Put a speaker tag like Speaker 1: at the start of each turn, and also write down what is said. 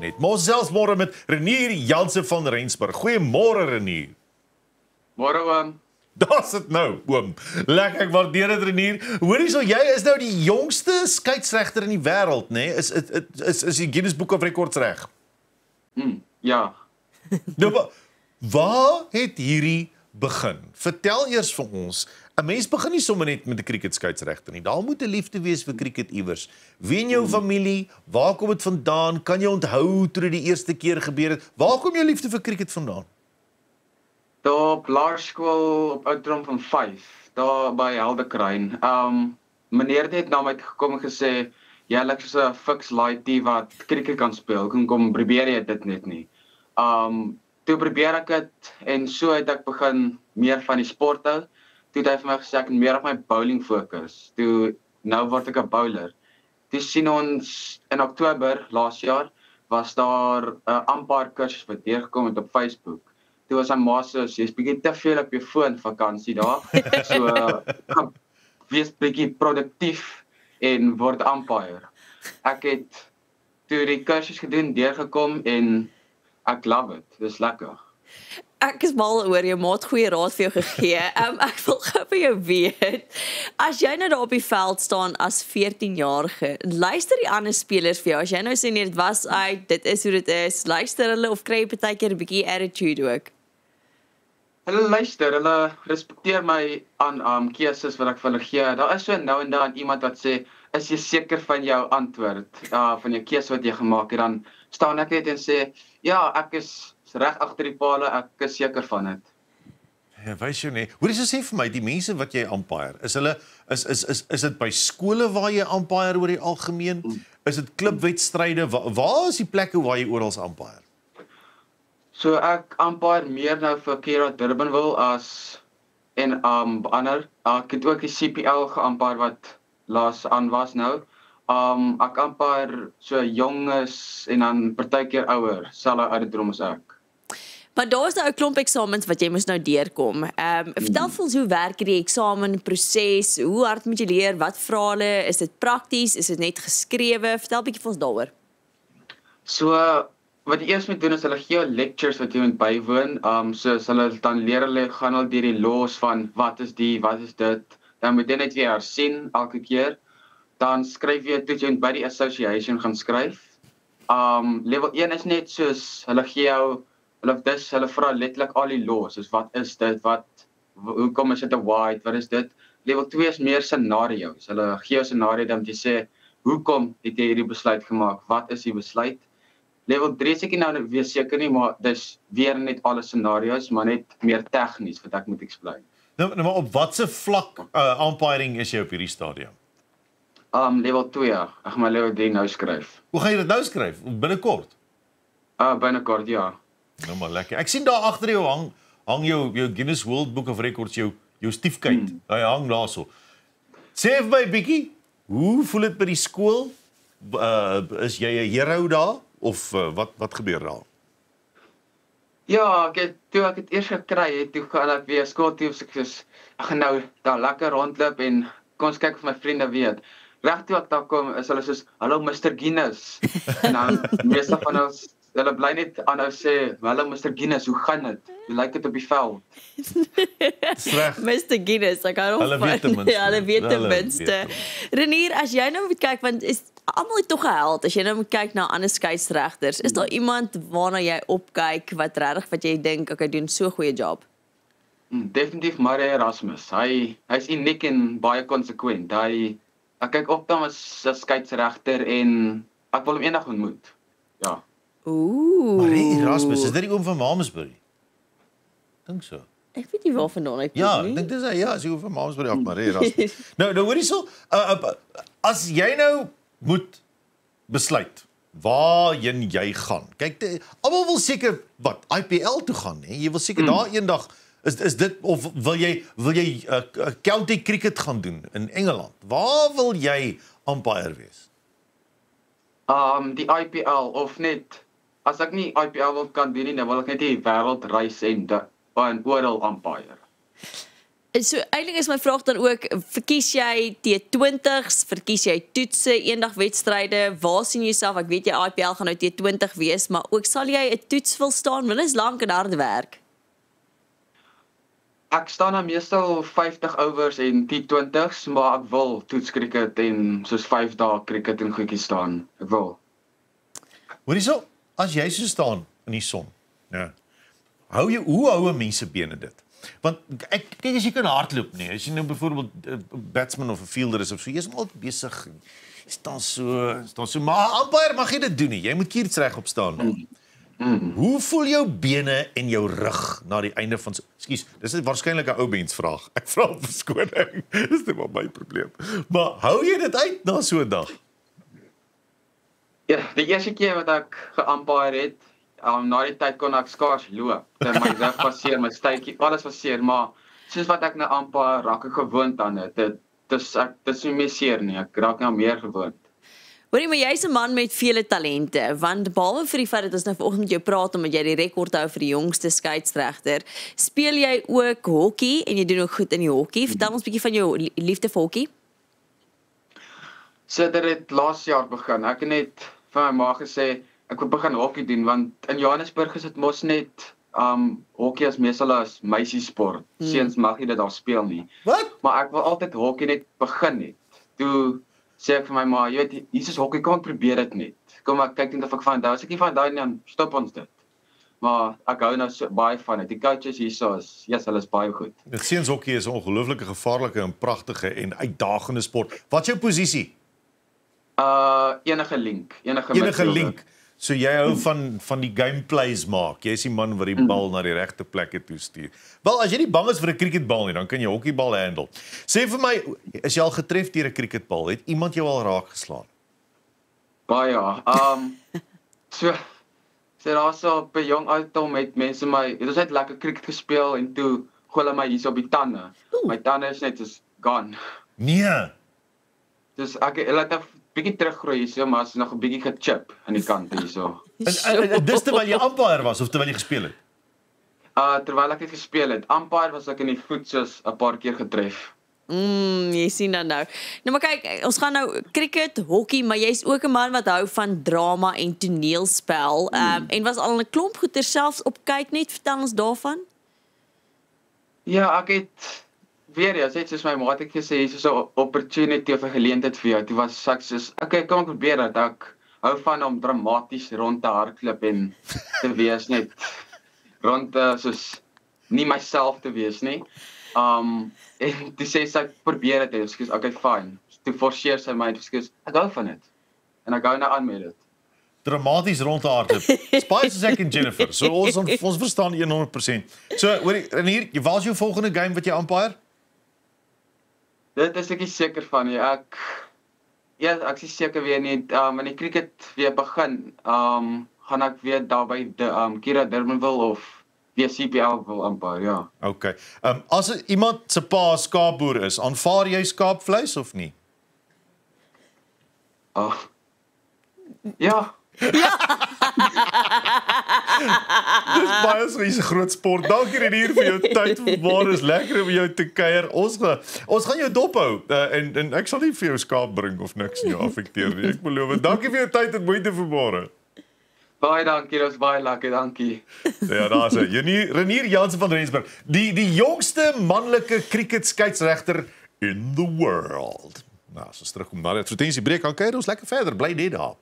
Speaker 1: net. Ons selfs môre met Renier Jansen van Rensburg. Goeiemôre Renier.
Speaker 2: Môre oom.
Speaker 1: Daar's dit nou, oom. Lekker, ek waardeer dit Renier. Hoorie so, jy is nou die jongste skeieregter in die wêreld, né? Is die Guinness Book of Records reg?
Speaker 2: Ja.
Speaker 1: Nou, waar het hierdie begin? Vertel eers vir ons. 'n Mens begin nie sommer net met 'n cricketskeieregter nie. Daar moet 'n liefde wees vir cricket iewers. Wie in jou familie? Waar kom dit vandaan? Kan jy onthou toe dit die eerste keer gebeur het? Waar kom jou liefde vir cricket vandaan?
Speaker 2: Daar op laerskool op ouderdom van 5, daar by Helderkruin. Meneer het na my gekom en gesê, jy lyk soos 'n fiks laaitie wat cricket kan speel. Kom probeer jy dit net nie. Toe probeer ek dit en so het ek begin meer van die sport hou. Toe het hy vir my gesê ek moet meer op my bowling fokus. Toe nou word ek 'n bowler. Toe sien ons in Oktober laas jaar was daar 'n umpire kursus wat deurgekom het op Facebook. Toe was hy maar so, jy's bietjie te veel op jou foon vakansie daar. So wees bietjie produktief en word umpire. Ek het toe die kursus gedoen, deurgekom en ek love it. Dis lekker.
Speaker 3: Ek is mal oor jou maat goeie raad vir jou gegee. Ek wil gou vir jou weet, as jy nou daar op die veld staan as 14-jarige, luister die ander spelers vir jou. As jy nou sê nee, dit was uit, dit is hoe dit is, luister hulle of kry jy partykeer 'n bietjie attitude ook?
Speaker 2: Hulle luister, hulle respekteer my aan keuses wat ek vir hulle gee. Daar is so nou en dan iemand wat sê, is jy seker van jou antwoord, van jou keuse wat jy gemaak het, dan staan ek net en sê, ja, ek is reg agter die pale, ek is seker van dit.
Speaker 1: Ja, wys jou nie. Hoorie so sê vir my, die mense wat jy umpire, is dit by skole waar jy umpire oor die algemeen? Is dit klubwedstryde? Waar is die plekke waar jy oral umpire?
Speaker 2: So ek umpire meer nou vir Kira Durbanville as en ander. Ek het ook die CPL ge-umpire wat laas aan was nou. Ek umpire so jonges en dan partykeer ouer, selfe ouderdom as ek.
Speaker 3: Maar daar is nou 'n klomp eksamens wat jy moes nou deurkom. Vertel vir ons, hoe werk die eksamenproses? Hoe hard moet jy leer? Wat vra hulle? Is dit prakties? Is dit net geskrewe? Vertel 'n bietjie vir ons daaroor.
Speaker 2: So wat jy eers moet doen is hulle gee jou lectures wat jy moet bywoon. So hulle dan leer hulle gaan al deur die laws van wat is dit. Dan moet jy net weer hersien elke keer. Dan skryf jy toe jy by die association gaan skryf. Level 1 is net soos hulle gee jou hulle vra letterlik al die laws. Soos wat is dit? Hoekom is dit 'n white? Wat is dit? Level 2 is meer scenario's. Hulle gee jou 'n scenario dan jy sê, hoekom het jy hierdie besluit gemaak? Wat is die besluit? Level 3 is ek nou weer seker nie, maar dis weer net alle scenario's, maar net meer tegnies wat ek moet explain.
Speaker 1: Nou maar op watse vlak umpiring is jy op hierdie stadium?
Speaker 2: Level 2. Ek gaan my level 3 nou skryf.
Speaker 1: Hoe gaan jy dit nou skryf? Binnekort?
Speaker 2: Binnekort, ja.
Speaker 1: Nou maar lekker. Ek sien daar agter jou hang jou Guinness World Book of Records, jou stiefkind. Hy hang daarso. Sê vir my bietjie, hoe voel dit by die skool? Is jy 'n hero daar of wat gebeur daar?
Speaker 2: Ja, toe ek het eers gekry het, toe gaan ek weer skool toe, ek gaan nou daar lekker rondloop en kom ons kyk of my vriende weet. Reg toe ek daar kom, is hulle soos, hallo Mr. Guinness. En dan meeste van ons, hulle bly net aanhou sê, hallo Mr. Guinness, hoe gaan dit? Hoe lyk dit op die veld?
Speaker 3: Mr. Guinness, ek hou
Speaker 1: Hulle weet ten minste.
Speaker 3: Ja, hulle weet ten minste. Renier, as jy nou moet kyk, want is almal het tog 'n held, as jy nou moet kyk na ander skeieregters, is daar iemand waarna jy opkyk wat regtig wat jy dink, okay, doen so 'n goeie job?
Speaker 2: Definitief Marie Erasmus. Hy's uniek en baie konsekwent. Ek kyk op hom as 'n skeieregter en ek wil hom eendag ontmoet. Ja.
Speaker 3: Ooh.
Speaker 1: Marie Erasmus, is dit die oom van Malmesbury? Dink so.
Speaker 3: Ek weet nie waarvandaan hy kom
Speaker 1: Ja,
Speaker 3: nie.
Speaker 1: ek dink dis hy, ja, as jy oom van Malmesbury af Marie Erasmus. Nou hoorie so, as jy nou moet besluit waarheen jy gaan. Kyk, almal wil seker wat IPL toe gaan, hè? Jy wil seker daar eendag is dit of wil jy county cricket gaan doen in Engeland? Waar wil jy umpire wees?
Speaker 2: Die IPL of net as ek nie IPL kan doen nie, dan wil ek net die wêreld reis en oral umpire.
Speaker 3: So eintlik is my vraag dan ook, verkies jy T20s, verkies jy toetse, eendag wedstryde, waar sien jy jouself? Ek weet jy IPL gaan nou T20 wees, maar ook sal jy 'n toets wil staan, want dit is lank en harde werk.
Speaker 2: Ek staan nou meestal 50 overs en T20s, maar ek wil toetskriket en soos 5 dae kriket en goedjies staan. Ek wil.
Speaker 1: Hoorie so, as jy so staan in die son, ja. Hoe hou 'n mens se bene dit? Want ek kyk as jy kan hardloop nie, as jy nou byvoorbeeld 'n batsman of 'n fielder is of so, jy is altyd besig. Jy staan so, maar umpire mag jy dit doen nie. Jy moet kiers regop staan. Hoe voel jou bene en jou rug na die einde van Ekskuus, dis waarskynlik 'n ou mens vraag. Ek vra om verskoning. Dis net maar my probleem. Maar hou jy dit uit na so 'n dag?
Speaker 2: Ja, die eerste keer wat ek ge-umpire het, na die tyd kon ek skaars loop. My rug was seer, my stytjie, alles was seer, maar soos wat ek nou umpire raak ek gewoond aan dit. Dit is nie meer seer nie. Ek raak nou meer gewoond.
Speaker 3: Hoorie, maar jy's 'n man met vele talente, want behalwe vir die feit dat ons nou vanoggend met jou praat omdat jy die rekord hou vir die jongste skeieregter, speel jy ook hokkie en jy doen ook goed in die hokkie. Vertel ons 'n bietjie van jou liefde vir hokkie.
Speaker 2: Sedert dit laas jaar begin. Ek het net vir my ma gesê ek wil begin hokkie doen want in Johannesburg is dit mos net hokkie is meestal as meisiesport. Seuns mag nie dit daar speel nie.
Speaker 1: Wat?
Speaker 2: Maar ek wil altyd hokkie net begin het. Toe sê ek vir my ma, jy weet, hier is hokkie, kom ek probeer dit net. Kom ek kyk net of ek van daai, as ek nie van daai nie, dan stop ons dit. Maar ek hou nou so baie van dit. Die coaches hierso is, hulle is baie goed.
Speaker 1: Dit seunshokkie is 'n ongelooflike gevaarlike en pragtige en uitdagende sport. Wat is jou posisie?
Speaker 2: Enige link, enige
Speaker 1: link. So jy hou van die gameplays maak. Jy is die man wat die bal na die regte plekke toe stuur. Wel, as jy nie bang is vir 'n cricketbal nie, dan kan jy hokkiebal handle. Sê vir my, is jy al getref deur 'n cricketbal? Het iemand jou al raak geslaan?
Speaker 2: Baie ja. So daar so op 'n jong ouderdom met mense my, het ons net lekker cricket gespeel en toe gooi hulle my hier op die tande. My tande is net soos gone.
Speaker 1: Nee.
Speaker 2: Dus hulle het 'n bietjie teruggroei hierso, maar is nog 'n bietjie gechip aan die kant hierso.
Speaker 1: En dis terwyl jy umpire was of terwyl jy gespeel het?
Speaker 2: Terwyl ek dit gespeel het, umpire was ek in die voet soos 'n paar keer getref.
Speaker 3: Jy sien dan nou. Nou maar kyk, ons gaan nou cricket, hokkie, maar jy's ook 'n man wat hou van drama en toneelspel. En was al 'n klomp goeie selfs op kyk net, vertel ons daarvan.
Speaker 2: Ja, ek het weer eens, soos my maat het gesê, hier is so 'n opportunity of 'n geleentheid vir jou. Toe was ek soos, okay, kom ek probeer dit. Ek hou van om dramaties rond te hardloop en te wees net rond soos nie myself te wees nie. En toe sê sy probeer dit, ekskuus, okay, fine. Toe forceer sy my, ekskuus, ek hou van dit. En ek hou nou aan met dit.
Speaker 1: Dramaties rond te hardloop. Spice is ek en Jennifer. So ons verstaan 100%. So, hoorie, en hier, waar is jou volgende game wat jy umpire?
Speaker 2: Dit is ek nie seker van nie. Ek is seker weer nie. In die cricket weer begin, gaan ek weer daar by Kira Durbanville of weer CPL wil umpire, ja.
Speaker 1: Okay. As iemand se pa skaapboer is, aanvaar jy skaapvleis of nie?
Speaker 2: Ja.
Speaker 1: Dis baie so 'n groot sport. Dankie Renier vir jou tyd. Waar is lekker om jou te kuier. Ons gaan jou dophou en ek sal nie vir jou skaap bring of niks nie affekteer nie. Ek beloof. Dankie vir jou tyd en moeite vir môre.
Speaker 2: Baie dankie, dit was baie lekker, dankie.
Speaker 1: Ja, daar's hy. Renier Jansen van Rensburg, die jongste manlike cricketskeieregter in the world. Nou, as ons terugkom na die advertensiebreek, kan kuier ons lekker verder. Bly net daar.